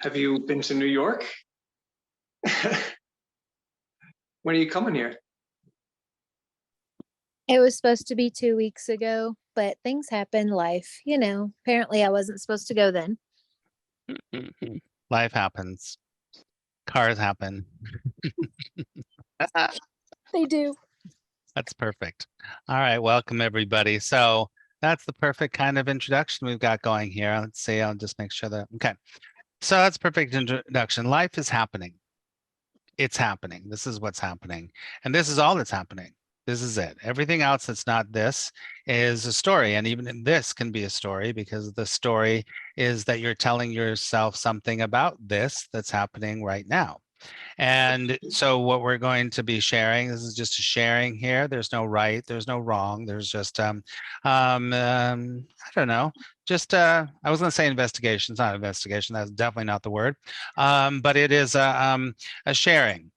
Have you been to New York? When are you coming here? It was supposed to be 2 weeks ago, but things happen, life, Apparently I wasn't supposed to go then. Life happens. Cars happen. They do. That's perfect. All right, welcome everybody. So that's the perfect kind of introduction we've got going here. Let's see, I'll just make sure that, okay. So that's perfect introduction. Life is happening. It's happening. This is what's happening. And this is all that's happening. This is it. Everything else that's not this is a story. And even this can be a story, because the story is that you're telling yourself something about this that's happening right now. And so what we're going to be sharing, this is just a sharing here. There's no right, there's no wrong. There's just, I don't know, just, I was going to say investigation. It's not investigation. That's definitely not the word. But it is a sharing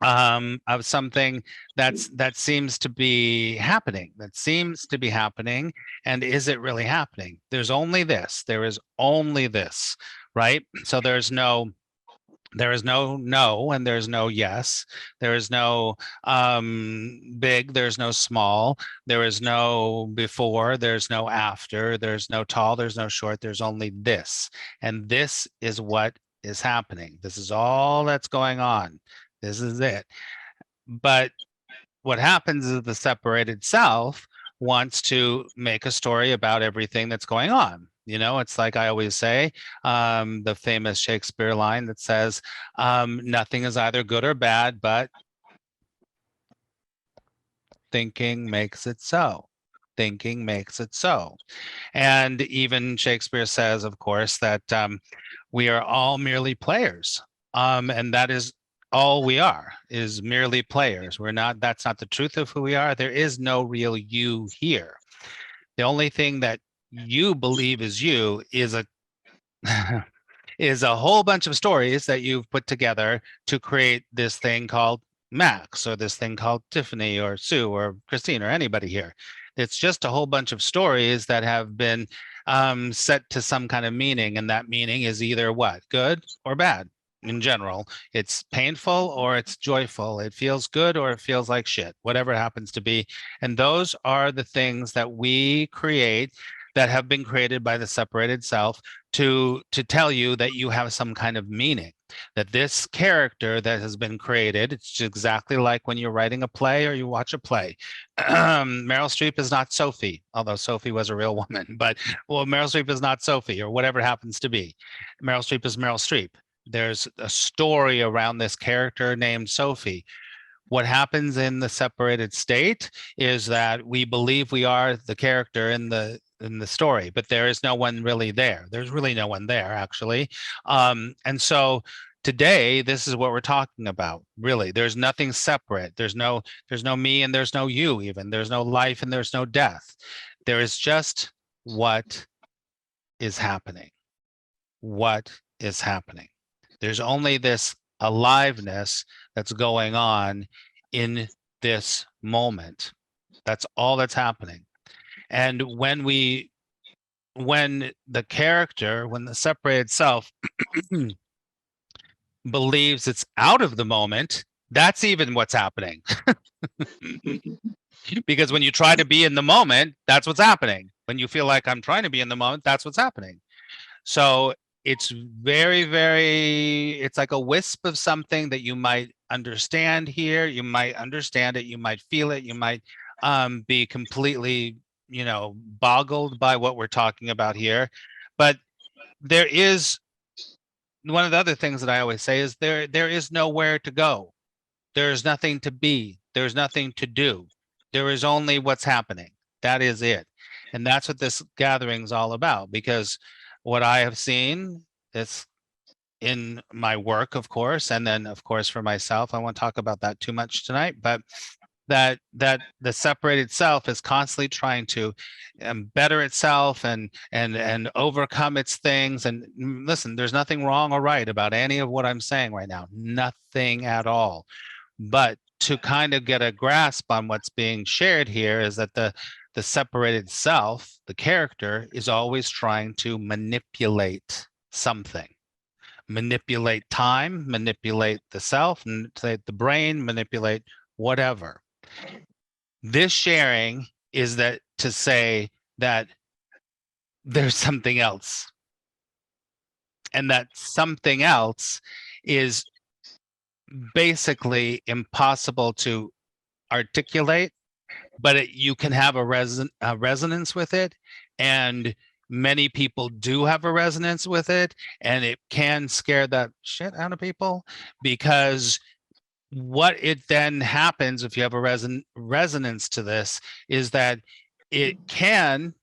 of something that seems to be happening, And is it really happening? There's only this. There is only this, right? So there is no no and there's no yes. There is no big, there's no small, there is no before, there's no after, there's no tall, there's no short, there's only this. And this is what is happening. This is all that's going on. This is it. But what happens is the separated self wants to make a story about everything that's going on. It's like I always say, the famous Shakespeare line that says, nothing is either good or bad, but thinking makes it so. Thinking makes it so. And even Shakespeare says, of course, that we are all merely players. And that is all we are, is merely players. That's not the truth of who we are. There is no real you here. The only thing that you believe is you is a is a whole bunch of stories that you've put together to create this thing called Max, or this thing called Tiffany or Sue or Christine or anybody here. It's just a whole bunch of stories that have been set to some kind of meaning, and that meaning is either what? Good or bad. In general, it's painful or it's joyful. It feels good or it feels like shit, whatever it happens to be. And those are the things that we create, that have been created by the separated self to tell you that you have some kind of meaning, that this character that has been created, it's exactly like when you're writing a play or you watch a play. Meryl Streep is not Sophie, although Sophie was a real woman, but Meryl Streep is not Sophie, or whatever it happens to be. Meryl Streep is Meryl Streep. There's a story around this character named Sophie. What happens in the separated state is that we believe we are the character in the story, but there is no one really there. There's really no one there, actually. And so today, this is what we're talking about. Really, there's nothing separate. There's no me and there's no you. Even there's no life and there's no death. There is just what is happening. What is happening? There's only this aliveness that's going on in this moment. That's all that's happening. And when the separated self believes it's out of the moment, that's even what's happening. Because when you try to be in the moment, that's what's happening. When you feel like I'm trying to be in the moment, that's what's happening. So it's very, very, it's like a wisp of something that you might understand here. You might understand it. You might feel it. You might be completely, boggled by what we're talking about here. But there is, one of the other things that I always say is there is nowhere to go. There's nothing to be. There's nothing to do. There is only what's happening. That is it. And that's what this gathering's all about, because what I have seen is in my work, of course, and then of course for myself, I won't talk about that too much tonight, but that the separated self is constantly trying to better itself and overcome its things. And listen, there's nothing wrong or right about any of what I'm saying right now, nothing at all. But to kind of get a grasp on what's being shared here is that the separated self, the character, is always trying to manipulate something. manipulate time, manipulate the self, manipulate the brain, manipulate whatever. This sharing is that to say that there's something else. And that something else is basically impossible to articulate, but you can have a resonance with it. And many people do have a resonance with it. And it can scare that shit out of people, because what it then happens if you have a resonance to this is that it can,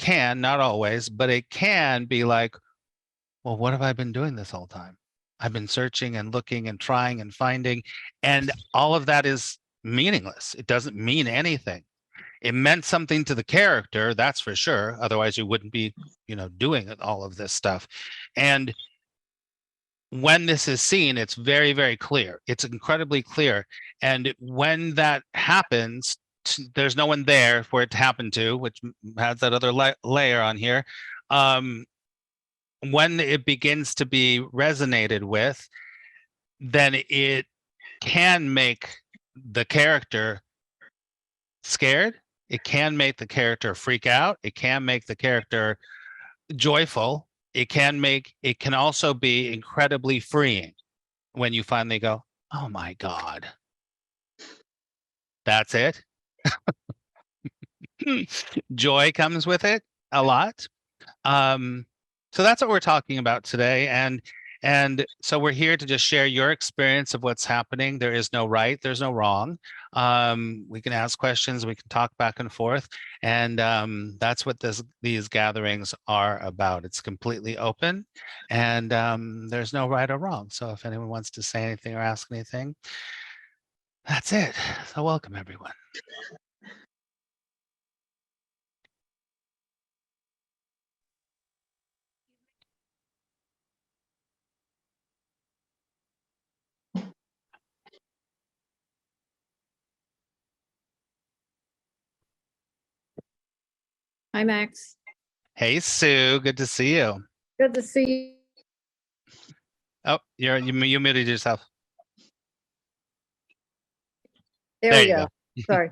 not always, but it can be like, well, what have I been doing this whole time? I've been searching and looking and trying and finding, and all of that is meaningless. It doesn't mean anything. It meant something to the character, that's for sure. Otherwise, you wouldn't be, doing all of this stuff. And when this is seen, it's very, very clear. It's incredibly clear. And when that happens, there's no one there for it to happen to, which has that other layer on here. When it begins to be resonated with, then it can make the character scared. It can make the character freak out. It can make the character joyful. It can also be incredibly freeing when you finally go, oh my God, that's it. Joy comes with it a lot. So that's what we're talking about today. And so we're here to just share your experience of what's happening. There is no right, there's no wrong. We can ask questions, we can talk back and forth. And that's what these gatherings are about. It's completely open, and there's no right or wrong. So if anyone wants to say anything or ask anything, that's it. So welcome, everyone. Hi, Max. Hey, Sue. Good to see you. Good to see you. Oh, you muted yourself. There we go. Sorry.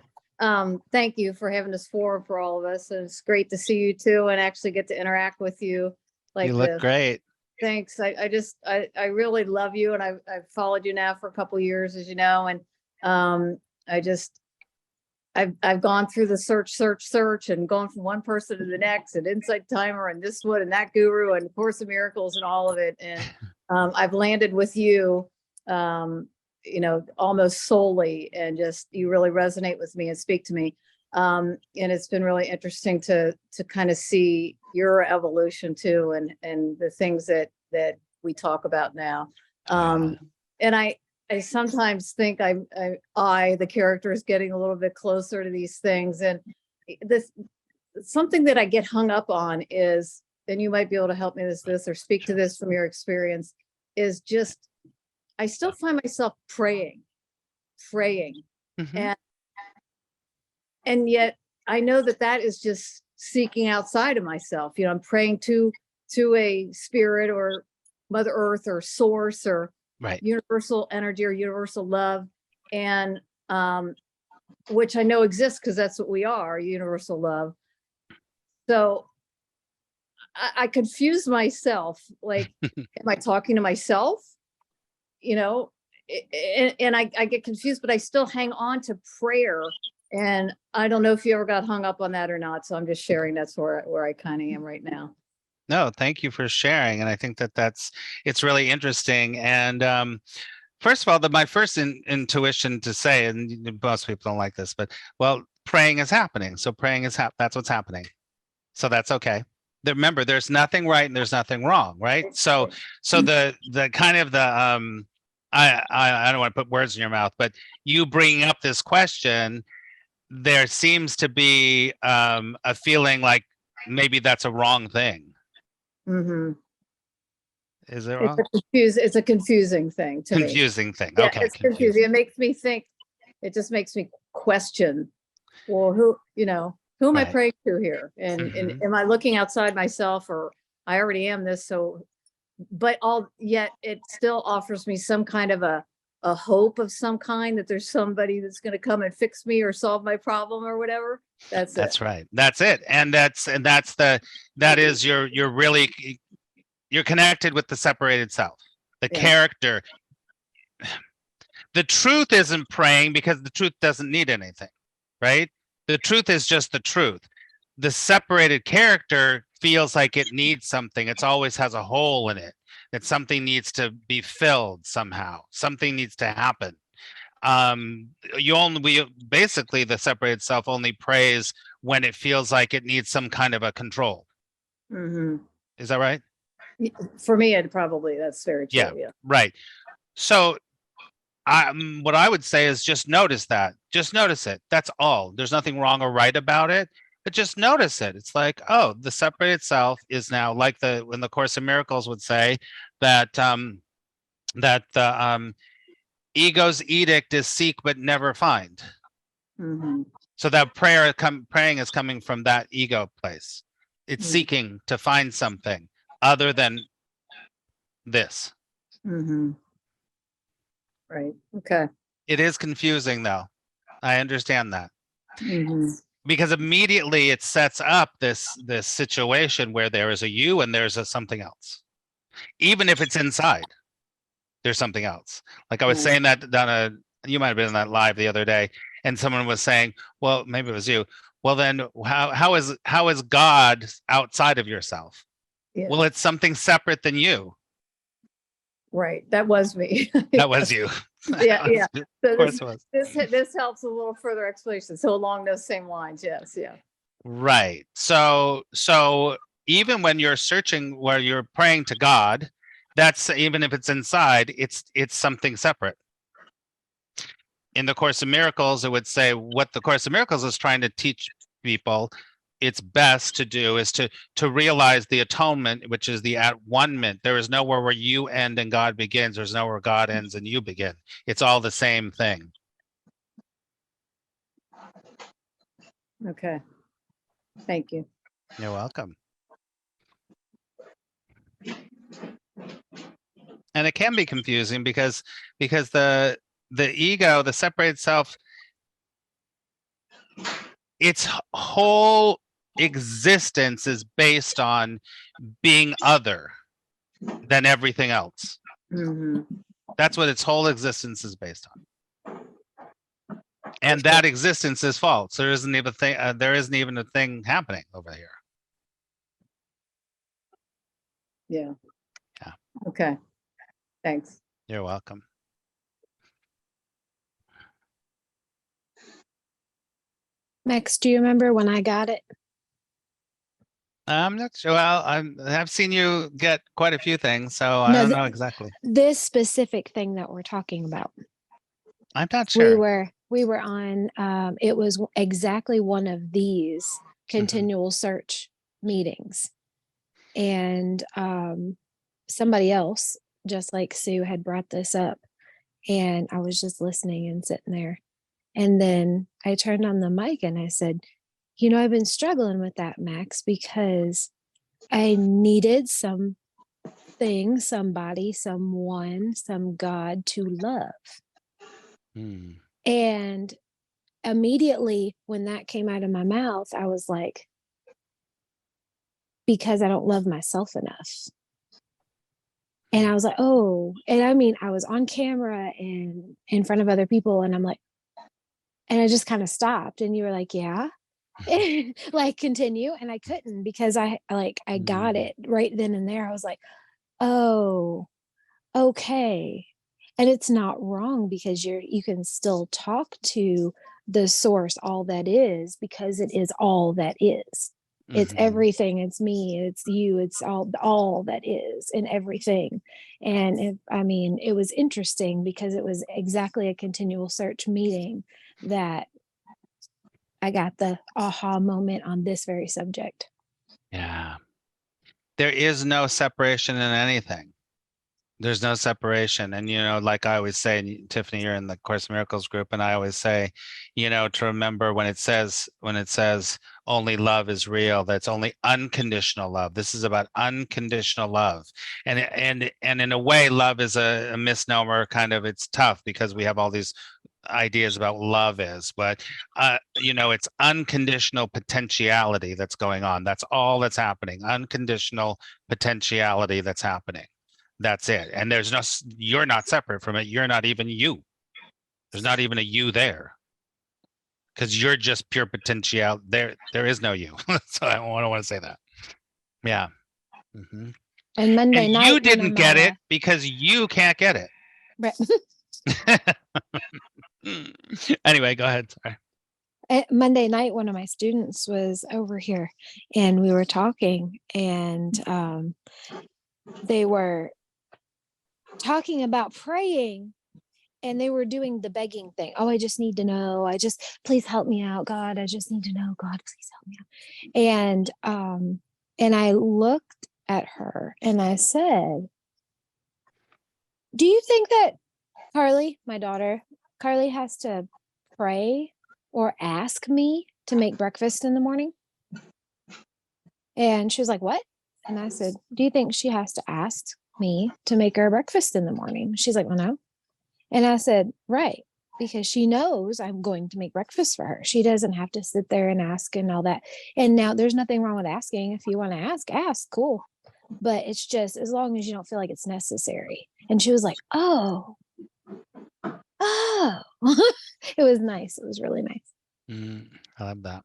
Thank you for having this forum for all of us. And it's great to see you too, and actually get to interact with you like You look this. great. Thanks. I really love you, and I've followed you now for a couple of years, as you know, and I've gone through the search and gone from one person to the next, and Insight Timer and this one and that guru and Course in Miracles and all of it. And I've landed with you, almost solely, and just, you really resonate with me and speak to me. And it's been really interesting to kind of see your evolution too, and the things that we talk about now. And I sometimes think the character is getting a little bit closer to these things. And something that I get hung up on is, and you might be able to help me with this or speak to this from your experience, is just, I still find myself praying. Mm-hmm. And yet I know that is just seeking outside of myself. I'm praying to a spirit or Mother Earth or source or universal energy or universal love, and which I know exists because that's what we are, universal love. So I confuse myself, like, am I talking to myself? And I get confused, but I still hang on to prayer. And I don't know if you ever got hung up on that or not. So I'm just sharing that's where I kind of am right now. No, thank you for sharing. And I think it's really interesting. And first of all, my first intuition to say, and most people don't like this, but praying is happening. So praying is that's what's happening. So that's okay. Remember, there's nothing right and there's nothing wrong, right? So the kind of the I don't want to put words in your mouth, but you bringing up this question, there seems to be a feeling like maybe that's a wrong thing. Mm-hmm. Is it wrong? It's a confusing thing to me. Confusing thing. Yeah, okay. It's confusing. It makes me think. It just makes me question. Well, who am I praying to here? And am I looking outside myself, or I already am this? So but yet it still offers me some kind of a hope of some kind that there's somebody that's going to come and fix me or solve my problem or whatever. That's it. Right. That's it. And you're connected with the separated self, the Yeah. character. The truth isn't praying because the truth doesn't need anything, right? The truth is just the truth. The separated character feels like it needs something. It always has a hole in it, that something needs to be filled somehow. Something needs to happen. Basically the separated self only prays when it feels like it needs some kind of a control. Mm-hmm. Is that right? For me, that's very true. Yeah. Yeah. Right. So what I would say is just notice that. Just notice it. That's all. There's nothing wrong or right about it, but just notice it. It's like, oh, the separated self is now like when the Course in Miracles would say that the ego's edict is seek but never find. Mm-hmm. So that praying is coming from that ego place. It's seeking to find something other than this. Mm-hmm. Right. Okay. It is confusing though. I understand that. Mm-hmm. Because immediately it sets up this situation where there is a you and there's a something else. Even if it's inside, there's something else. Like I was saying that you might have been in that live the other day, and someone was saying, well, maybe it was you. Well, then how is God outside of yourself? Yeah. Well, it's something separate than you. Right. That was me. That was you. Yeah. Yeah. So Of course it was. this helps a little further explanation. So along those same lines. Yes. Yeah. Right. So even when you're searching, where you're praying to God, that's, even if it's inside, it's something separate. In the Course in Miracles, it would say what the Course in Miracles is trying to teach people it's best to do is to realize the atonement, which is the at-one-ment. There is nowhere where you end and God begins. There's nowhere God ends and you begin. It's all the same thing. Okay. Thank you. You're welcome. And it can be confusing because the ego, the separated self, its whole existence is based on being other than everything else. Mm-hmm. That's what its whole existence is based on. And that existence is false. There isn't even a thing happening over here. Yeah. Yeah. Okay. Thanks. You're welcome. Max, do you remember when I got it? I'm not sure. Well, I've seen you get quite a few things, so I No, don't know exactly. This specific thing that we're talking about. I'm not sure. We were on, it was exactly one of these continual search meetings. And somebody else, just like Sue, had brought this up. And I was just listening and sitting there. And then I turned on the mic and I said, you know, I've been struggling with that, Max, because I needed something, somebody, someone, some God to love. Hmm. And immediately when that came out of my mouth, I was like, because I don't love myself enough. And I was like, oh, and I mean, I was on camera and in front of other people, and I'm like, and I just kind of stopped, and you were like, yeah, like continue. And I couldn't, because I got it right then and there. I was like, oh, okay. And it's not wrong, because you can still talk to the source, all that is, because it is all that is. It's everything. It's me. It's you. It's all that is and everything. And it was interesting, because it was exactly a continual search meeting that I got the aha moment on this very subject. Yeah. There is no separation in anything. There's no separation. And, like I always say, and Tiffany, you're in the Course in Miracles group, and I always say, to remember when it says only love is real, that's only unconditional love. This is about unconditional love. And in a way, love is a misnomer, kind of. It's tough because we have all these ideas about love is, but it's unconditional potentiality that's going on. That's all that's happening. Unconditional potentiality that's happening. That's it. And you're not separate from it. You're not even you. There's not even a you there, because you're just pure potential. There is no you. So I don't want to say that. Yeah. Mm-hmm. And Monday And night, you didn't get it because you can't get it. Right. Anyway, go ahead. Sorry. Monday night, one of my students was over here, and we were talking, and they were talking about praying, and they were doing the begging thing. Oh, I just need to know. Please help me out, God. I just need to know, God, please help me out. And I looked at her and I said, do you think that Carly, my daughter, Carly has to pray or ask me to make breakfast in the morning? And she was like, what? And I said, do you think she has to ask me to make her breakfast in the morning? She's like, well, no. And I said, right, because she knows I'm going to make breakfast for her. She doesn't have to sit there and ask and all that. And now there's nothing wrong with asking. If you want to ask, cool. But it's just as long as you don't feel like it's necessary. And she was like, oh, it was nice. It was really nice. I love that.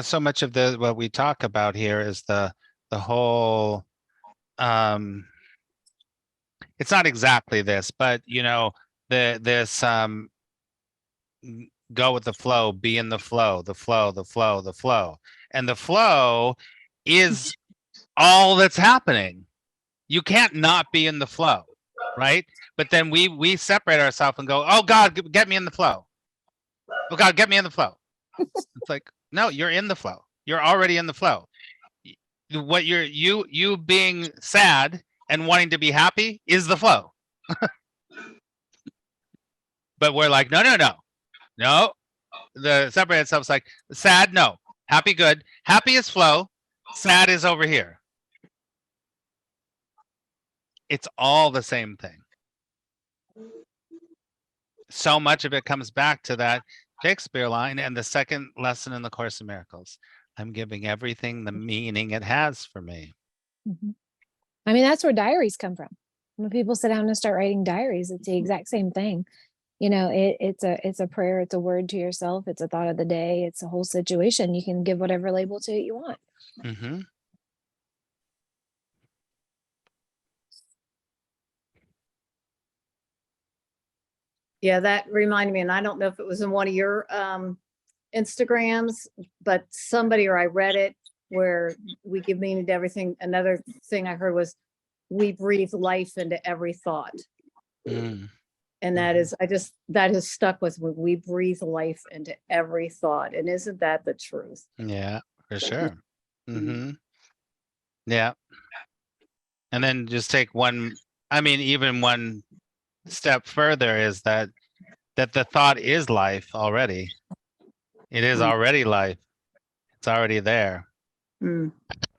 So much of what we talk about here is the whole, it's not exactly this, but this go with the flow, be in the flow, the flow. And the flow is all that's happening. You can't not be in the flow, right? But then we separate ourselves and go, oh God, get me in the flow. Oh God, get me in the flow. It's like, no, you're in the flow. You're already in the flow. What you being sad and wanting to be happy is the flow. But we're like, no. The separate itself is like, sad, no. Happy, good. Happy is flow. Sad is over here. It's all the same thing. So much of it comes back to that Shakespeare line and the second lesson in the Course in Miracles. I'm giving everything the meaning it has for me. Mm-hmm. I mean, that's where diaries come from. When people sit down and start writing diaries, it's the exact same thing. It's a prayer, it's a word to yourself, it's a thought of the day, it's a whole situation. You can give whatever label to it you want. Mm-hmm. Yeah, that reminded me, and I don't know if it was in one of your Instagrams, but somebody, or I read it, where we give meaning to everything. Another thing I heard was we breathe life into every thought. And that is, that has stuck with me. We breathe life into every thought. And isn't that the truth? Yeah, for sure. Mm-hmm. Yeah. And then just take even one step further is that the thought is life already. It is already life. It's already there.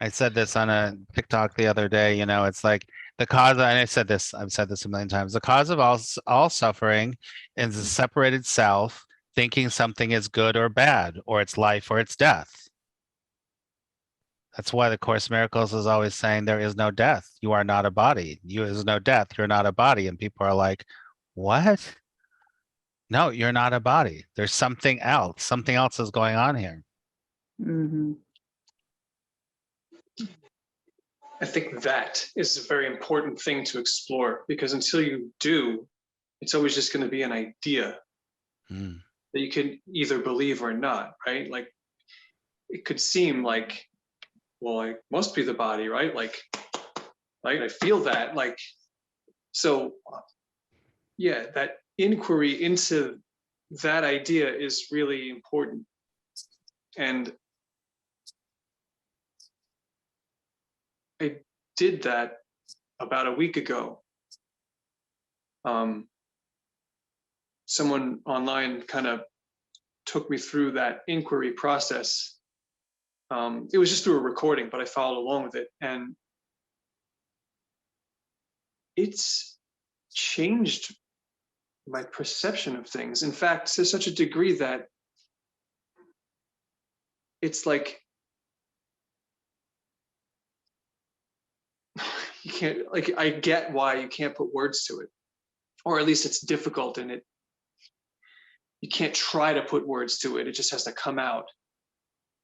I said this on a TikTok the other day, it's like the cause, and I've said this a million times, the cause of all suffering is a separated self thinking something is good or bad, or it's life or it's death. That's why the Course in Miracles is always saying there is no death. You are not a body. You is no death. You're not a body. And people are like, what? No, you're not a body. There's something else. Something else is going on here. Mm-hmm. I think that is a very important thing to explore, because until you do, it's always just going to be an idea that you can either believe or not, right? Like, it could seem like, well, I must be the body, right? Like I feel that, like, so yeah, that inquiry into that idea is really important. And I did that about a week ago, someone online kind of took me through that inquiry process. It was just through a recording, but I followed along with it, and it's changed my perception of things. In fact, to such a degree that it's like you can't, like, I get why you can't put words to it, or at least it's difficult, and you can't try to put words to it. It just has to come out.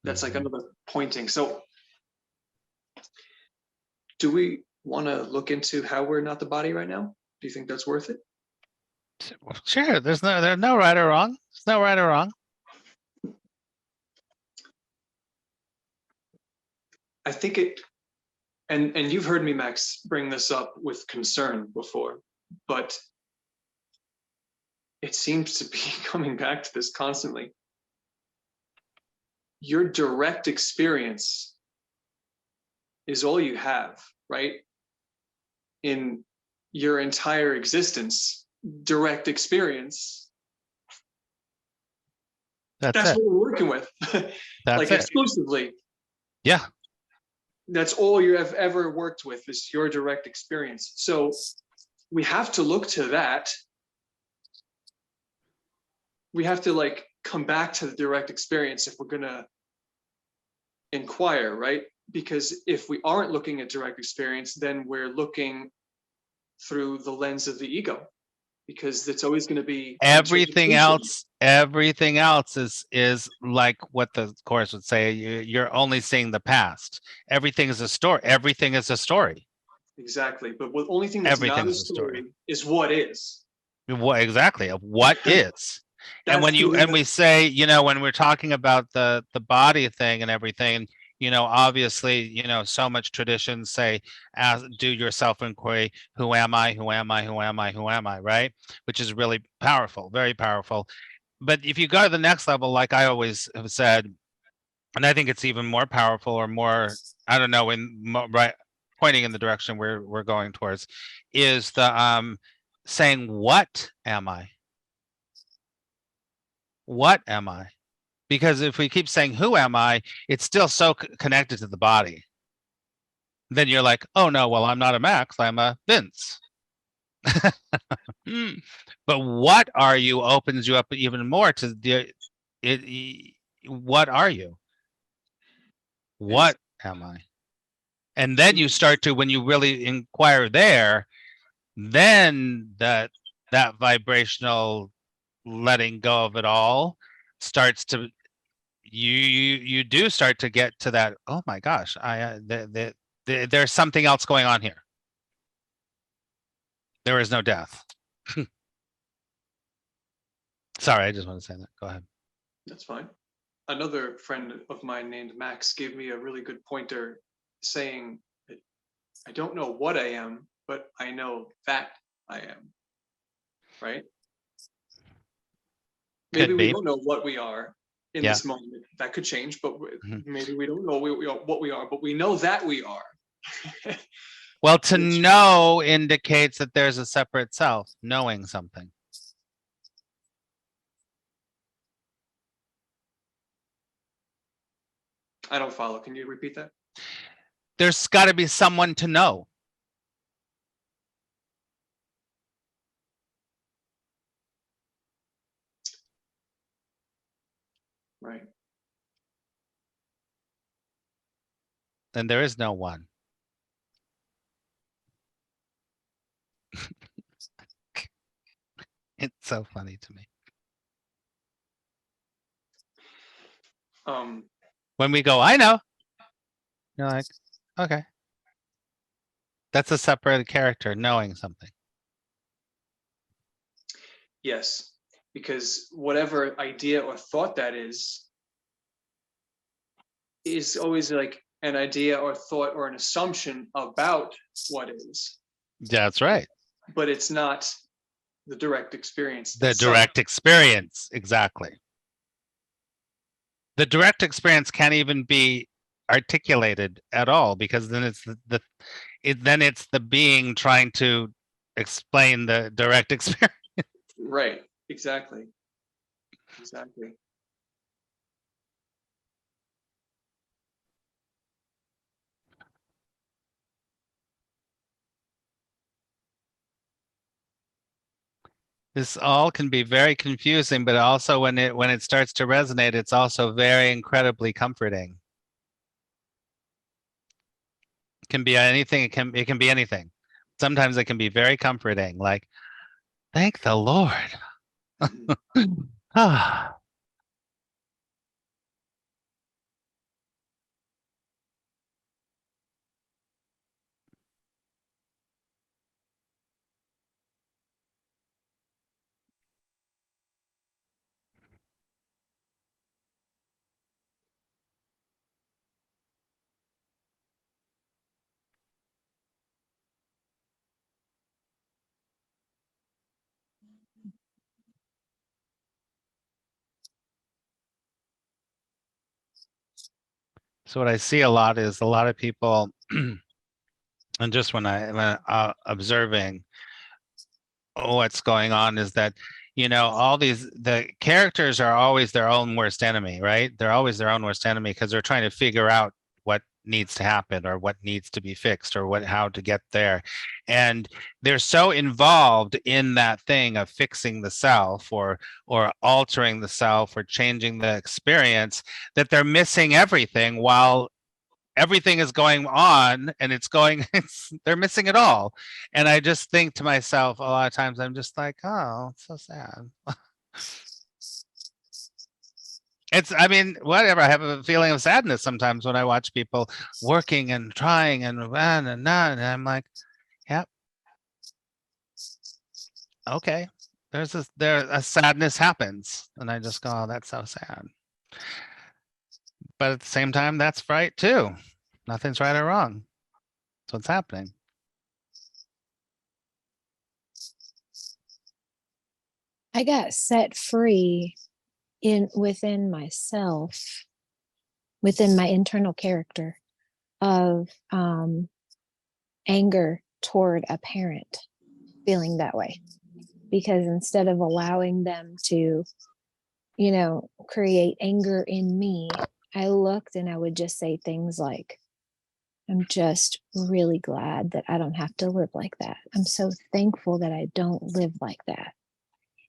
That's like another pointing. So do we want to look into how we're not the body right now? Do you think that's worth it? Sure. There's no right or wrong. There's no right or wrong. I think it, and you've heard me, Max, bring this up with concern before, but it seems to be coming back to this constantly. Your direct experience is all you have, right? In your entire existence, direct experience. That's it. what we're working with. That's like it. Exclusively. Yeah. That's all you have ever worked with, is your direct experience. So we have to look to that. We have to like come back to the direct experience if we're gonna inquire, right? Because if we aren't looking at direct experience, then we're looking through the lens of the ego, because it's always going to be Everything else is like what the Course would say. You're only seeing the past. Everything is a story. Everything is a story. Exactly. But the only thing that's not a story is what is. What exactly? What is? And when we say, when we're talking about the body thing and everything, obviously, so much traditions say, do your self-inquiry. Who am I? Who am I? Who am I? Who am I? Right? Which is really powerful, very powerful. But if you go to the next level, like I always have said, and I think it's even more powerful, or more, I don't know, pointing in the direction we're going towards, is the saying, what am I? What am I? Because if we keep saying, who am I? It's still so connected to the body. Then you're like, oh no, well, I'm not a Max, I'm a Vince. But what are you opens you up even more to what are you? What am I? And then you start to, when you really inquire there, then that vibrational letting go of it all starts to, you do start to get to that, oh my gosh, there's something else going on here. There is no death. Sorry, I just want to say that. Go ahead. That's fine. Another friend of mine named Max gave me a really good pointer, saying that I don't know what I am, but I know that I am. Right? Maybe we don't know what we are in this moment. That could change, but maybe we don't know what we are, but we know that we are. Well, to know indicates that there's a separate self, knowing something. I don't follow. Can you repeat that? There's got to be someone to know. Right. And there is no one. It's so funny to me. When we go, I know. You're like, okay. That's a separated character knowing something. Yes, because whatever idea or thought that is always like an idea or thought or an assumption about what is. That's right. But it's not the direct experience. The direct experience, exactly. The direct experience can't even be articulated at all, because then then it's the being trying to explain the direct experience. Right. Exactly. Exactly. This all can be very confusing, but also when it starts to resonate, it's also very incredibly comforting. It can be anything. It can be anything. Sometimes it can be very comforting, like, thank the Lord. Ah. So what I see a lot is a lot of people, and just when observing what's going on, is that, all the characters are always their own worst enemy, right? They're always their own worst enemy because they're trying to figure out what needs to happen or what needs to be fixed or how to get there. And they're so involved in that thing of fixing the self or altering the self or changing the experience that they're missing everything, while everything is going on and they're missing it all. And I just think to myself, a lot of times I'm just like, oh, it's so sad. I mean, whatever. I have a feeling of sadness sometimes when I watch people working and trying and I'm like, yep. Okay. There's a sadness happens. And I just go, oh, that's so sad. But at the same time, that's right too. Nothing's right or wrong. That's what's happening. I got set free within myself, within my internal character of anger toward a parent feeling that way. Because instead of allowing them to, create anger in me, I looked and I would just say things like, I'm just really glad that I don't have to live like that. I'm so thankful that I don't live like that.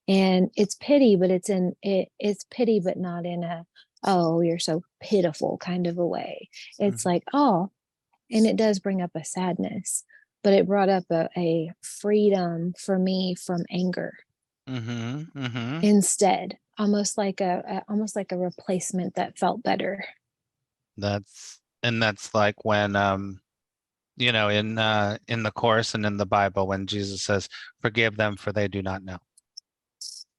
And it's pity, but it's pity, but not in a, oh, you're so pitiful kind of a way. It's like, oh, and it does bring up a sadness, but it brought up a freedom for me from anger instead, almost like a replacement that felt better. That's like when in the Course and in the Bible, when Jesus says, forgive them for they do not know.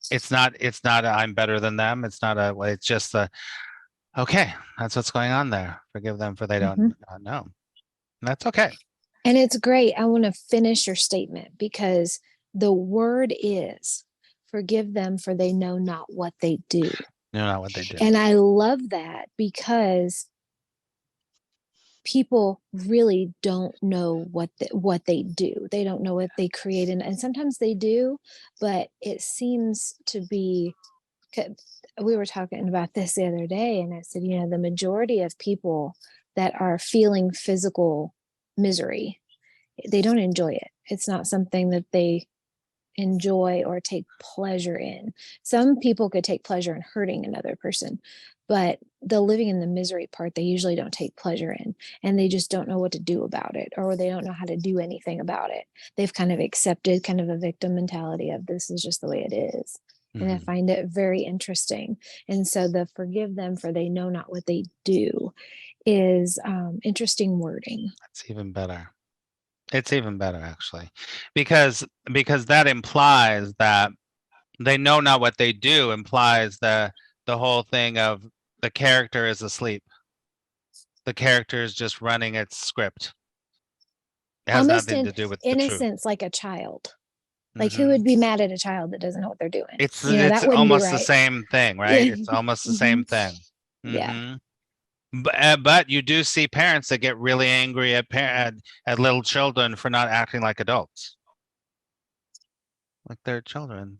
It's not I'm better than them. It's just okay, that's what's going on there. Forgive them for they don't know. And that's okay. And it's great. I want to finish your statement because the word is forgive them for they know not what they do. Know not what they do. And I love that because people really don't know what they do. They don't know what they create. And sometimes they do, but it seems to be, we were talking about this the other day, and I said, the majority of people that are feeling physical misery, they don't enjoy it. It's not something that they enjoy or take pleasure in. Some people could take pleasure in hurting another person, but the living in the misery part, they usually don't take pleasure in, and they just don't know what to do about it, or they don't know how to do anything about it. They've kind of accepted kind of a victim mentality of this is just the way it is. And I find it very interesting. And so the forgive them for they know not what they do is interesting wording. That's even better. It's even better, actually, because that implies that they know not what they do, implies the whole thing of the character is asleep. The character is just running its script. It has almost nothing in to do with innocence, like a child. Like who would be mad at a child that doesn't know what they're doing? It's that almost right. the same thing, right? It's almost the same thing. Yeah. But you do see parents that get really angry at little children for not acting like adults, like they're children.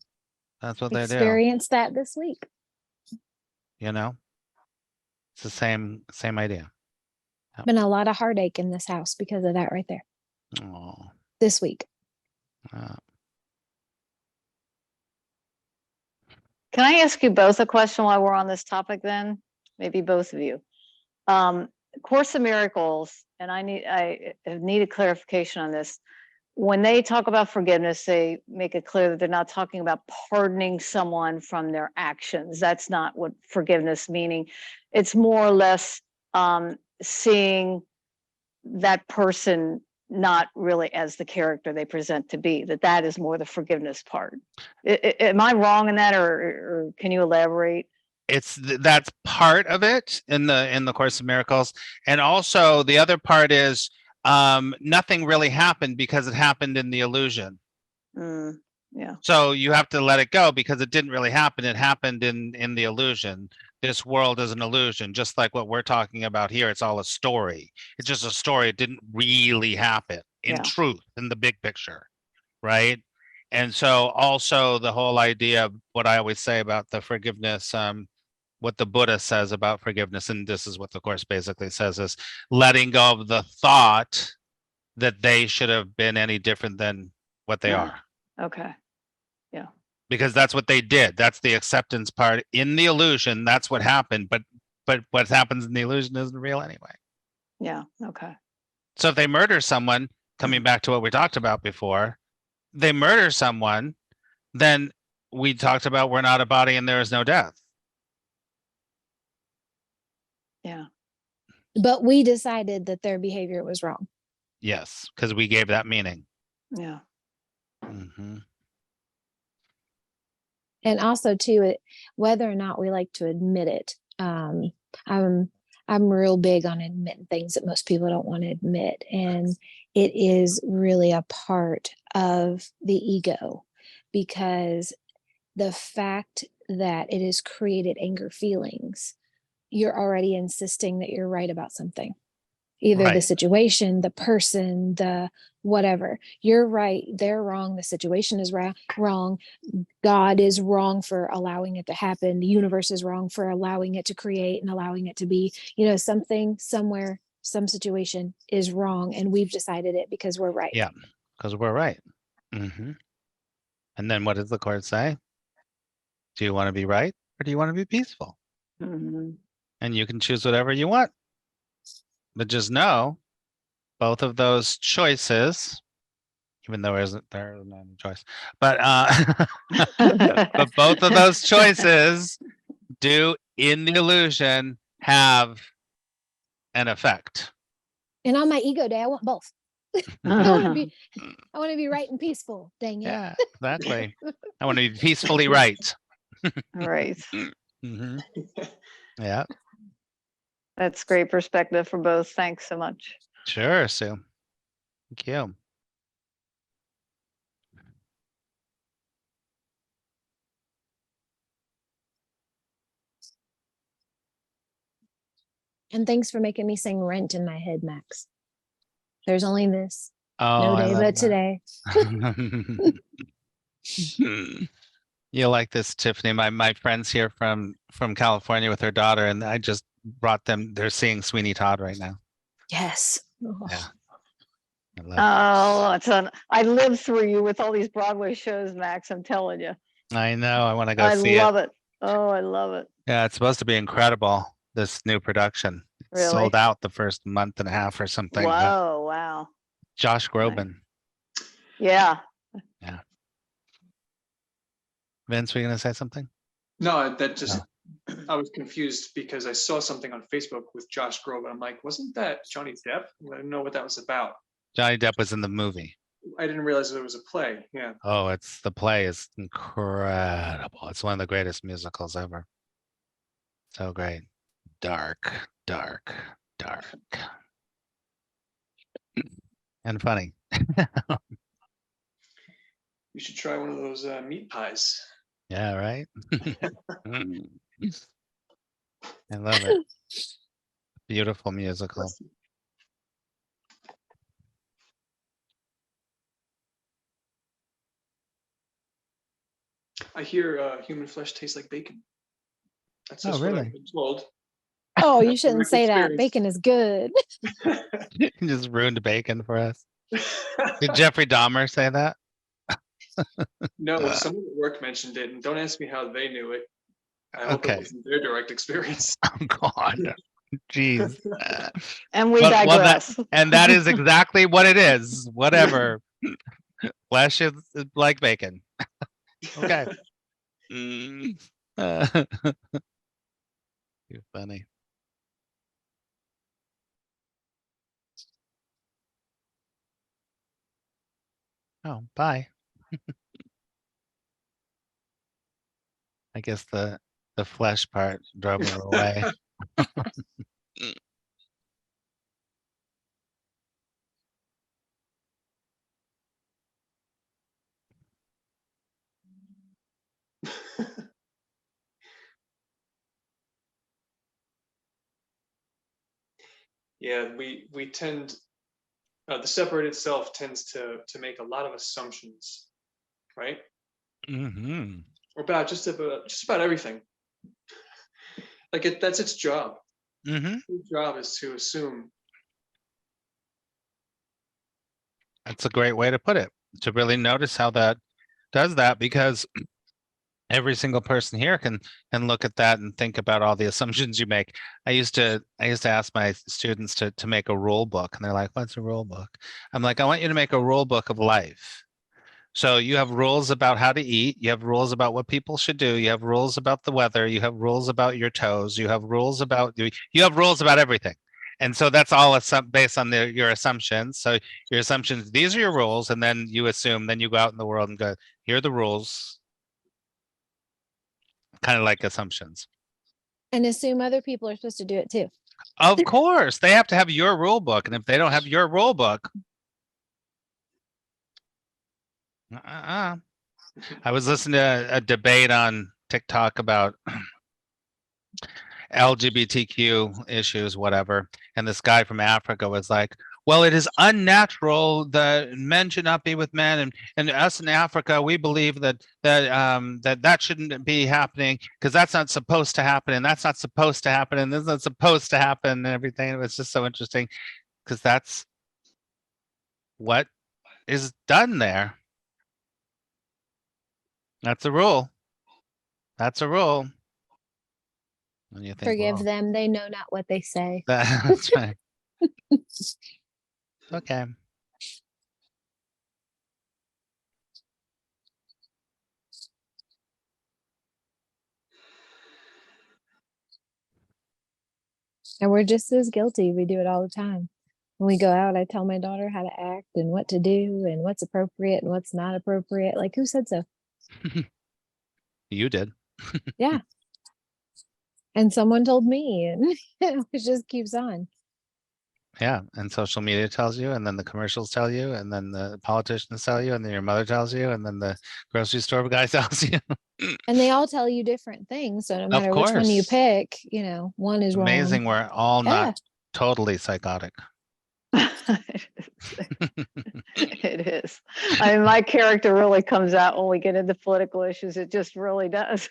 That's what they do. Experienced that this week. You know, it's the same idea. Been a lot of heartache in this house because of that right there. Oh, This week. Can I ask you both a question while we're on this topic then? Maybe both of you. Course in Miracles, and I have needed clarification on this. When they talk about forgiveness, they make it clear that they're not talking about pardoning someone from their actions. That's not what forgiveness meaning. It's more or less seeing that person not really as the character they present to be, that is more the forgiveness part. Am I wrong in that, or can you elaborate? That's part of it in the Course of Miracles, and also the other part is nothing really happened because it happened in the illusion. Yeah. So you have to let it go because it didn't really happen. It happened in the illusion. This world is an illusion, just like what we're talking about here. It's all a story. It's just a story. It didn't really happen in truth, in the big picture, right? And so also the whole idea of what I always say about the forgiveness, what the Buddha says about forgiveness, and this is what the Course basically says, is letting go of the thought that they should have been any different than what they are. Okay. Yeah. Because that's what they did. That's the acceptance part. In the illusion, that's what happened. But what happens in the illusion isn't real anyway. Yeah. Okay. So if they murder someone, coming back to what we talked about before, they murder someone, then we talked about we're not a body and there is no death. Yeah. But we decided that their behavior was wrong. Yes, because we gave that meaning. Yeah. Mm-hmm. And also too, whether or not we like to admit it, I'm real big on admitting things that most people don't want to admit, and it is really a part of the ego, because the fact that it has created anger feelings, you're already insisting that you're right about something. Either the situation, the person, the whatever. You're right, they're wrong, the situation is wrong. God is wrong for allowing it to happen. The universe is wrong for allowing it to create and allowing it to be. Something, somewhere, some situation is wrong, and we've decided it because we're right. Yeah, because we're right. Mm-hmm. And then what does the Course say? Do you want to be right or do you want to be peaceful? Mm-hmm. And you can choose whatever you want. But just know both of those choices, even though there isn't any choice, but but both of those choices do in the illusion have an effect. And on my ego day, I want both. I want to be right and peaceful. Dang it. Yeah, exactly. I want to be peacefully right. Right. Mm-hmm. Yeah. That's great perspective for both. Thanks so much. Sure, Sue. Thank you. And thanks for making me sing Rent in my head, Max. There's only this. Oh, No day but today. You like this, Tiffany? My friend's here from California with her daughter, and I just brought them. They're seeing Sweeney Todd right now. Yes. Yeah. I lived through you with all these Broadway shows, Max. I'm telling you. I know. I want to go see it. I love it. Oh, I love it. Yeah, it's supposed to be incredible. This new production. It's Really? sold out the first month and a half or something. Whoa! Wow. Josh Groban. Yeah. Yeah. Vince, were you going to say something? No, that just, I was confused because I saw something on Facebook with Josh Groban. I'm like, wasn't that Johnny Depp? I didn't know what that was about. Johnny Depp was in the movie. I didn't realize there was a play. Yeah. Oh, the play is incredible. It's one of the greatest musicals ever. So great. Dark, dark, dark. And funny. You should try one of those meat pies. Yeah, right? I love it. Beautiful musical. I hear human flesh tastes like bacon. That's Oh, just what really? I've been told. Oh, you That's shouldn't direct say that. experience. Bacon is good. You just ruined bacon for us. Did Jeffrey Dahmer say that? No, someone at work mentioned it, and don't ask me how they knew it. I hope it Okay. wasn't their direct experience. Oh God. Jeez. And we Well, digress. and that is exactly what it is. Whatever. Flesh is like bacon. Okay. Mm. You're funny. Oh, bye. I guess the flesh part drove her away. Yeah, we tend the separated self tends to make a lot of assumptions, right? Mm-hmm. Or about just about everything. Like that's its job. Mm-hmm. Its job is to assume. That's a great way to put it. To really notice how that does that, because every single person here can look at that and think about all the assumptions you make. I used to ask my students to make a rule book, and they're like, "What's a rule book?" I'm like, "I want you to make a rule book of life." So you have rules about how to eat, you have rules about what people should do, you have rules about the weather, you have rules about your toes, you have rules about you have rules about everything. And so that's all based on your assumptions. So your assumptions, these are your rules, and then you assume, then you go out in the world and go, here are the rules. Kind of like assumptions. And assume other people are supposed to do it too. Of course, they have to have your rule book, and if they don't have your rule book, I was listening to a debate on TikTok about LGBTQ issues, whatever, and this guy from Africa was like, well, it is unnatural that men should not be with men, and us in Africa, we believe that shouldn't be happening because that's not supposed to happen, and that's not supposed to happen, and this is not supposed to happen, and everything. It was just so interesting because that's what is done there. That's a rule. That's a rule. And you think, Forgive well, them. They know not what they say. that's right. Okay. And we're just as guilty. We do it all the time. When we go out, I tell my daughter how to act and what to do and what's appropriate and what's not appropriate. Like, who said so? You did. Yeah. And someone told me, and it just keeps on. Yeah, and social media tells you, and then the commercials tell you, and then the politicians tell you, and then your mother tells you, and then the grocery store guy tells you. And they all tell you different things. So no Of matter which one you course. pick, one is Amazing. wrong. We're all Yeah. not totally psychotic. It is. I mean, my character really comes out when we get into political issues. It just really does.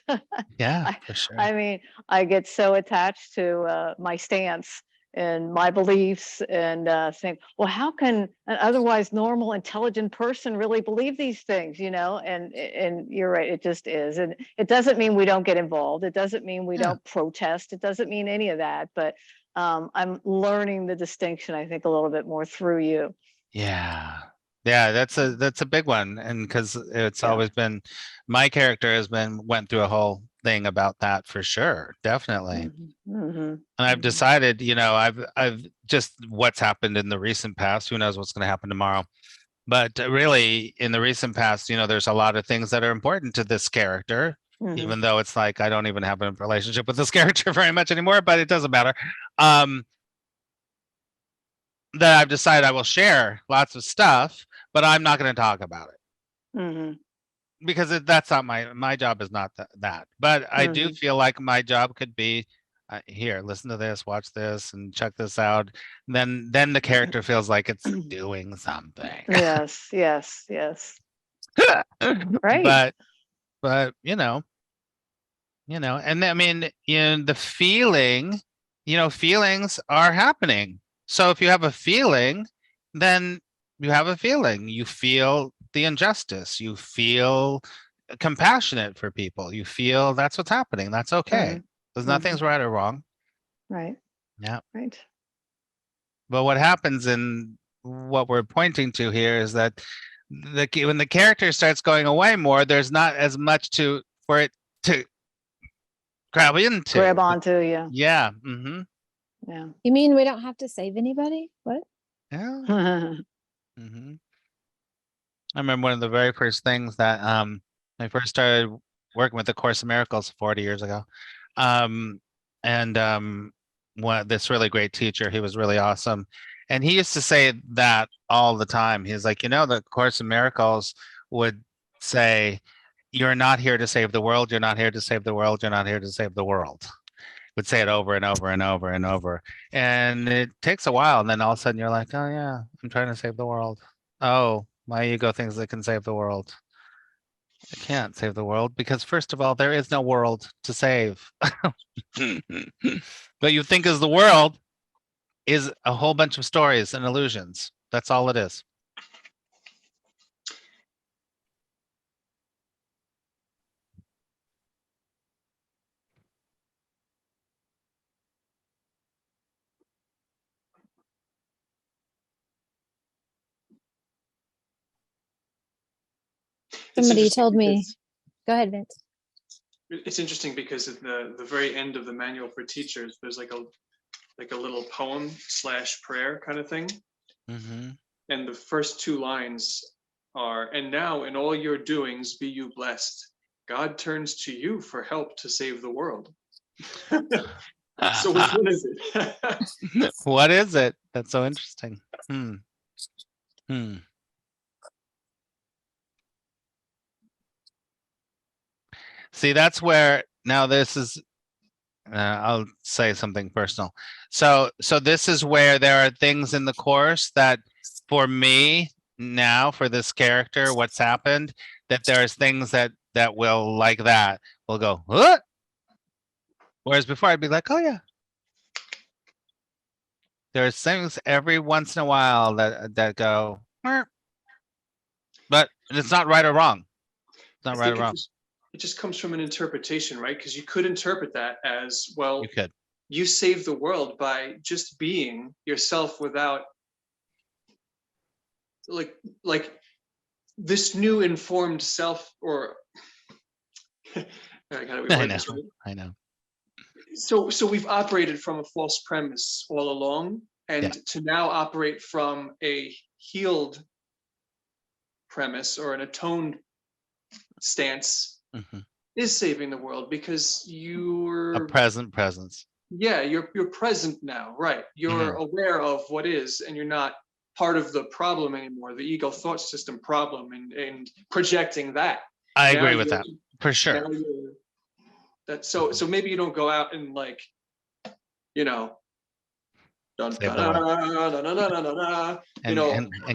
Yeah, for sure. I mean, I get so attached to my stance and my beliefs and think, well, how can an otherwise normal, intelligent person really believe these things, And you're right, it just is. And it doesn't mean we don't get involved. It doesn't mean we don't protest. It doesn't mean any of that. But I'm learning the distinction, I think, a little bit more through you. Yeah. Yeah, that's a big one. And because it's Yeah. always been, my character went through a whole thing about that for sure. Definitely. Mm-hmm. And I've decided, I've just what's happened in the recent past, who knows what's going to happen tomorrow. But really, in the recent past, there's a lot of things that are important to this character, even though it's like I don't even have a relationship with this character very much anymore, but it doesn't matter. That I've decided I will share lots of stuff, but I'm not going to talk about it. Because that's not my job is not that. But I do feel like my job could be here, listen to this, watch this, and check this out. Then the character feels like it's doing something. Yes, yes, yes. Right. But and I mean, the feeling, feelings are happening. So if you have a feeling, then you have a feeling. You feel the injustice. You feel compassionate for people. You feel that's what's happening. That's okay. There's nothing's right or wrong. Right. Yeah. Right. But what happens in what we're pointing to here is that when the character starts going away more, there's not as much for it to grab into. Grab onto, yeah. Yeah. Mm-hmm. Yeah. You mean we don't have to save anybody? What? Yeah. Mm-hmm. I remember one of the very first things that I first started working with the Course in Miracles 40 years ago. This really great teacher, he was really awesome. And he used to say that all the time. He's like, the Course in Miracles would say, you're not here to save the world. You're not here to save the world. You're not here to save the world. Would say it over and over and over and over. And it takes a while. And then all of a sudden you're like, oh yeah, I'm trying to save the world. Oh, my ego thinks it can save the world. It can't save the world because first of all, there is no world to save. What you think is the world is a whole bunch of stories and illusions. That's all it is. Somebody told me, go ahead, Vince. It's interesting because at the very end of the manual for teachers, there's like a little poem / prayer kind of thing. Mm-hmm. And the first 2 lines are, and now in all your doings be you blessed. God turns to you for help to save the world. So which one is it? What is it? That's so interesting. See, that's where now this is. I'll say something personal. So this is where there are things in the Course that, for me now, for this character, what's happened, that there's things that will like that will go, what? Whereas before I'd be like, oh yeah. There's things every once in a while that go, but it's not right or wrong. It's not right or wrong. It just comes from an interpretation, right? Because you could interpret that as, well, You could. You save the world by just being yourself without like this new informed self, or I gotta reword this, right? I know. So we've operated from a false premise all along, and to now operate from a healed premise or an atoned stance is saving the world, because you're a present presence. Yeah, you're present now, right? You're aware of what is, and you're not part of the problem anymore, the ego thought system problem, and projecting that. I agree with that, for sure. So maybe you don't go out and like, and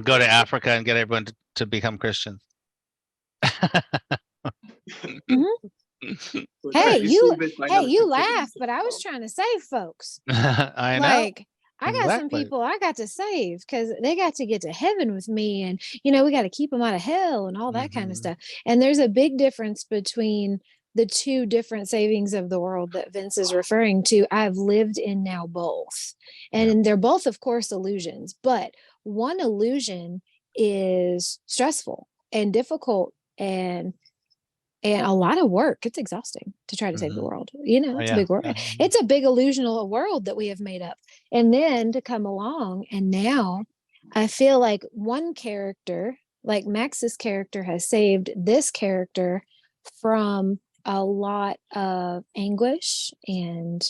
go to Africa and get everyone to become Christians. Hey, you laugh, but I was trying to save folks. I know. Like, I got some people I got to save because they got to get to heaven with me, and we got to keep them out of hell and all that kind of stuff. And there's a big difference between the 2 different savings of the world that Vince is referring to. I've lived in now both, and they're both, of course, illusions, but one illusion is stressful and difficult and a lot of work. It's exhausting to try to save the world. It's a big work. It's a big illusional world that we have made up. And then to come along, and now I feel like one character, like Max's character, has saved this character from a lot of anguish and,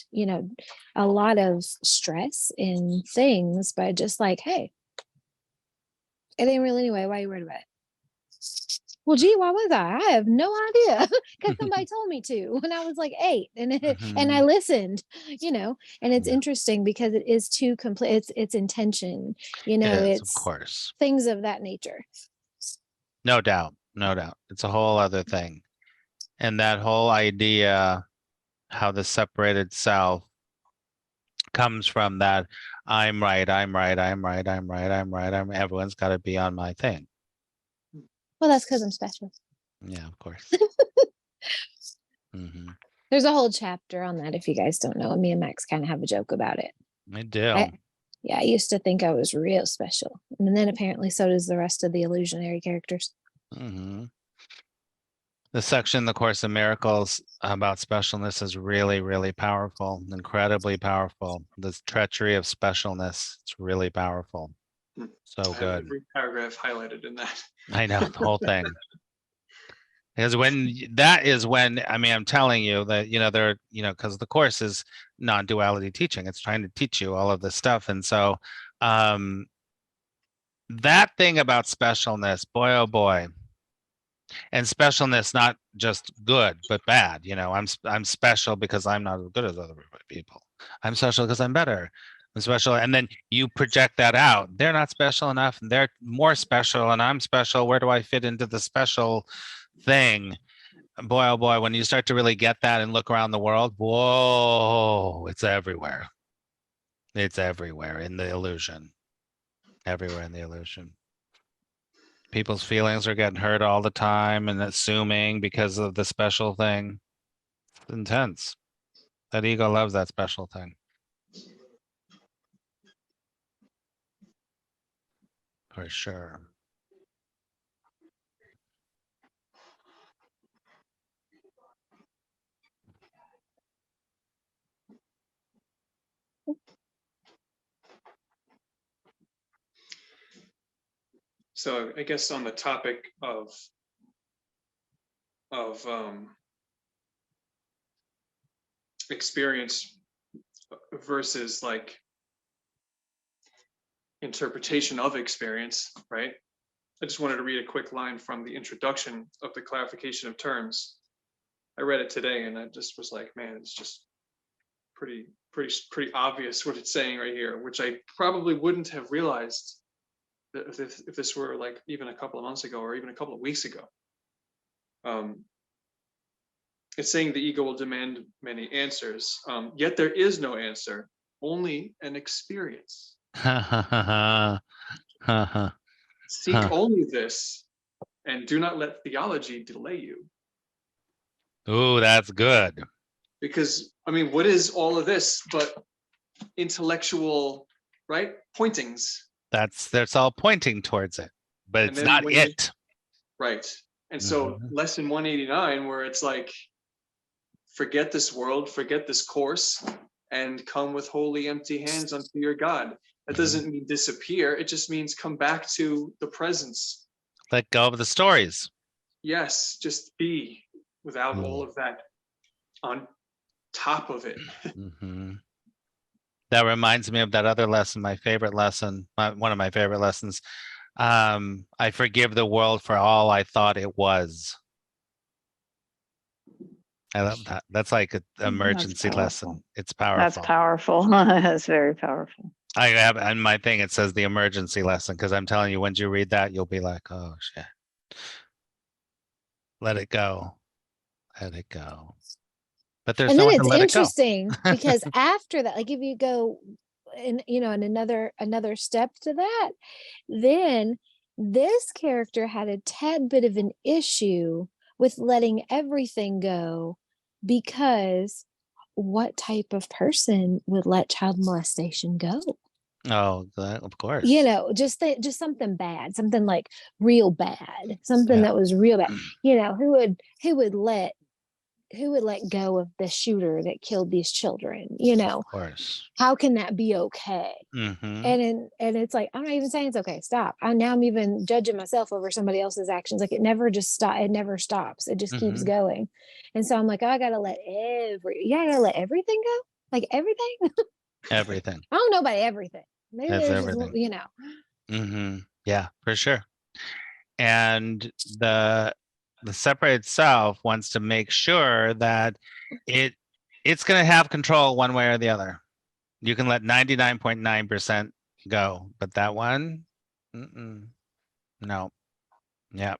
a lot of stress and things by just like, hey, it ain't real anyway. Why are you worried about it? Well, gee, why was I have no idea, because somebody told me to when I was like 8, and and I listened, and it's interesting because it is too complete. It's intention, It is, of it's course. things of that nature. No doubt. No doubt. It's a whole other thing. And that whole idea, how the separated self comes from that I'm right, everyone's got to be on my thing. Well, that's because I'm special. Yeah, of course. There's a whole chapter on that if you guys don't know. Me and Max kind of have a joke about it. I do. I used to think I was real special. And then apparently so does the rest of the illusionary characters. The section in the Course in Miracles about specialness is really, really powerful, incredibly powerful. This treachery of specialness, it's really powerful. So I have good. every paragraph highlighted in that. I know, the whole thing. Because that is when, I mean, I'm telling you that, because the Course is non-duality teaching. It's trying to teach you all of this stuff. And so that thing about specialness, boy, oh boy. And specialness, not just good, but bad. I'm special because I'm not as good as other people. I'm special because I'm better. I'm special. And then you project that out. They're not special enough, and they're more special, and I'm special. Where do I fit into the special thing? Boy, oh boy, when you start to really get that and look around the world, whoa, it's everywhere. It's everywhere in the illusion. Everywhere in the illusion. People's feelings are getting hurt all the time and assuming because of the special thing. It's intense. That ego loves that special thing. For sure. So I guess on the topic of experience versus like interpretation of experience, right? I just wanted to read a quick line from the introduction of the clarification of terms. I read it today and I just was like, man, it's just pretty obvious what it's saying right here, which I probably wouldn't have realized if this were like even a couple of months ago or even a couple of weeks ago. It's saying the ego will demand many answers, yet there is no answer, only an experience. Seek only this, and do not let theology delay you. Ooh, that's good. Because, I mean, what is all of this but intellectual, right? Pointings. That's all pointing towards it, but it's not it. Right. And so lesson 189, where it's like, forget this world, forget this course, and come with holy empty hands unto your God. That doesn't mean disappear. It just means come back to the presence. Let go of the stories. Yes, just be without all of that on top of it. That reminds me of that other lesson, my favorite lesson, one of my favorite lessons. I forgive the world for all I thought it was. I love that. That's like an emergency lesson. It's powerful. That's powerful. That's very powerful. I have on my thing, it says the emergency lesson, because I'm telling you, once you read that, you'll be like, oh, shit. Let it go. Let it go. But there's no one to let it go. And then it's interesting because after that, like if you go in, in another step to that, then this character had a tad bit of an issue with letting everything go, because what type of person would let child molestation go? Oh, of course. Just something bad, something like real bad, something that was real bad. Who would let go of the shooter that killed these children? Of course. How can that be okay? And it's like, I'm not even saying it's okay. Stop. Now I'm even judging myself over somebody else's actions. Like it never stops. It just keeps going. And so I'm like, I gotta let everything go. Like everything. Everything. I don't know about everything. Maybe That's there's everything. just, Yeah, for sure. and the separated self wants to make sure that it's going to have control one way or the other. You can let 99.9% go, but that one, no. Yeah.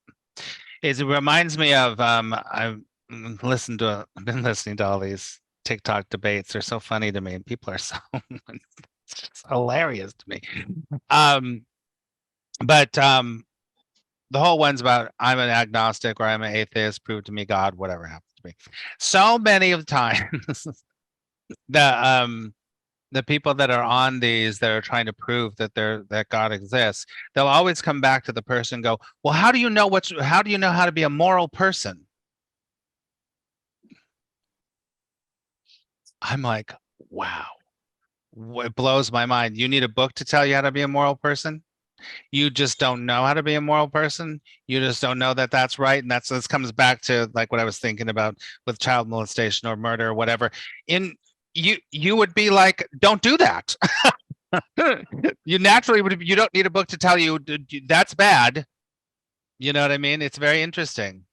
It reminds me of I've been listening to all these TikTok debates. They're so funny to me, and people are so it's just hilarious to me. But the whole one's about I'm an agnostic or I'm an atheist, prove to me God, whatever happens to be. So many of the times the people that are on these that are trying to prove that God exists, they'll always come back to the person and go, well, how do you know how to be a moral person? I'm like, wow, it blows my mind. You need a book to tell you how to be a moral person? You just don't know how to be a moral person. You just don't know that that's right. And this comes back to like what I was thinking about with child molestation or murder or whatever. You would be like, don't do that. You naturally would. You don't need a book to tell you that's bad. You know what I mean? It's very interesting.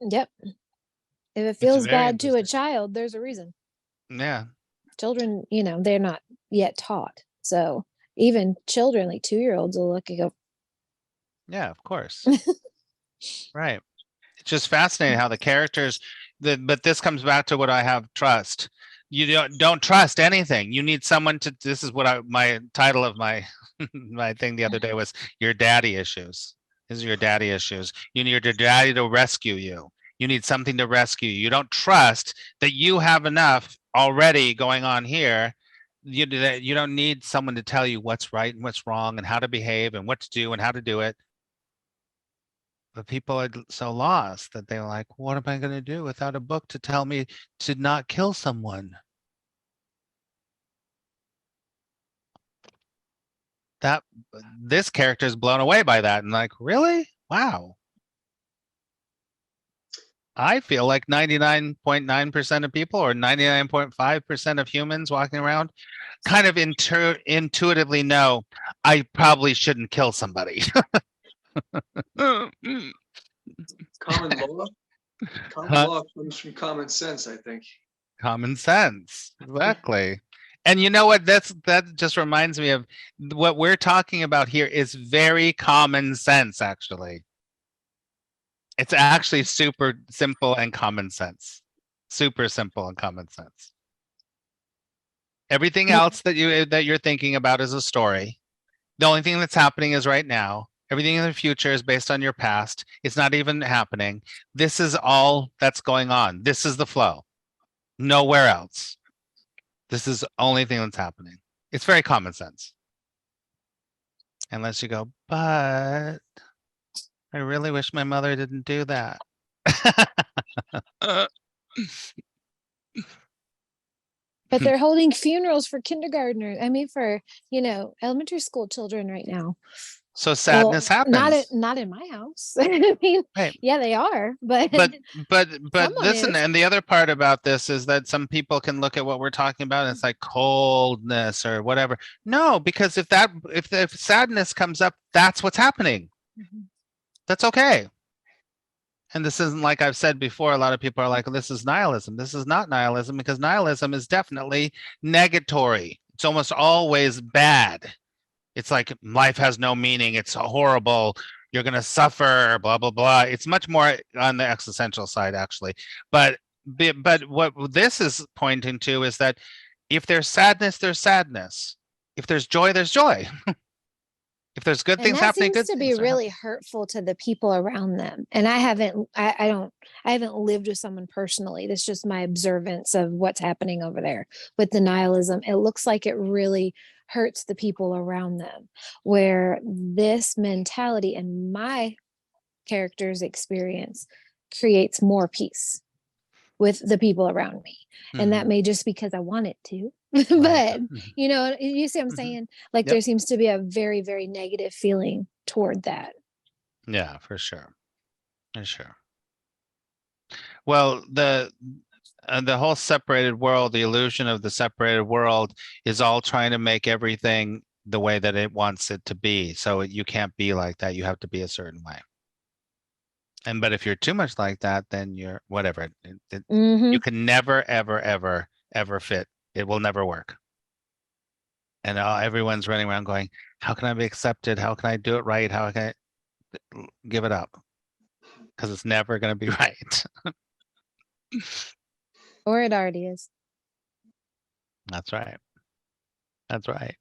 Yep. If it feels bad to a child, there's a reason. Yeah. Children, they're not yet taught. So even children, like 2-year-olds, will look and go, yeah, of course. Right. It's just fascinating how the characters, but this comes back to what I have trust. You don't trust anything. You need someone to, this is what my title of my my thing the other day was your daddy issues. These are your daddy issues. You need your daddy to rescue you. You need something to rescue you. You don't trust that you have enough already going on here. You don't need someone to tell you what's right and what's wrong and how to behave and what to do and how to do it. But people are so lost that they're like, what am I going to do without a book to tell me to not kill someone? This character is blown away by that and like, really? Wow. I feel like 99.9% of people or 99.5% of humans walking around kind of intuitively know I probably shouldn't kill somebody. Common law. Common law comes from common sense, I think. Common sense, exactly. And you know what? That just reminds me of what we're talking about here is very common sense, actually. It's actually super simple and common sense. Super simple and common sense. Everything else that you're thinking about is a story. The only thing that's happening is right now. Everything in the future is based on your past. It's not even happening. This is all that's going on. This is the flow. Nowhere else. This is the only thing that's happening. It's very common sense. Unless you go, but I really wish my mother didn't do that. But they're holding funerals for kindergartners. I mean, for, elementary school children right now. So sadness happens. Not in my house. I mean, right. Yeah, they are. But listen, and the other part about this is that some people can look at what we're talking about and it's like coldness or whatever. No, because if sadness comes up, that's what's happening. Mm-hmm. That's okay. And this isn't like I've said before, a lot of people are like, this is nihilism. This is not nihilism because nihilism is definitely negatory. It's almost always bad. It's like life has no meaning. It's horrible. You're going to suffer, blah, blah, blah. It's much more on the existential side, actually. But what this is pointing to is that if there's sadness, there's sadness. If there's joy, there's joy. If there's good things happening, that seems to be really hurtful to the people around them. And I haven't lived with someone personally. That's just my observance of what's happening over there with the nihilism. It looks like it really hurts the people around them, where this mentality and my character's experience creates more peace with the people around me. Mm-hmm. And that may just because I want it to. But you see what I'm saying? Like, there seems to be a very, very negative feeling toward that. Yeah, for sure. Well, the whole separated world, the illusion of the separated world is all trying to make everything the way that it wants it to be. So you can't be like that. You have to be a certain way. And but if you're too much like that, then you're whatever. Mhm. You can never, ever, ever, ever fit. It will never work. And everyone's running around going, how can I be accepted? How can I do it right? How can I give it up? Because it's never going to be right. Or it already is. That's right. That's right.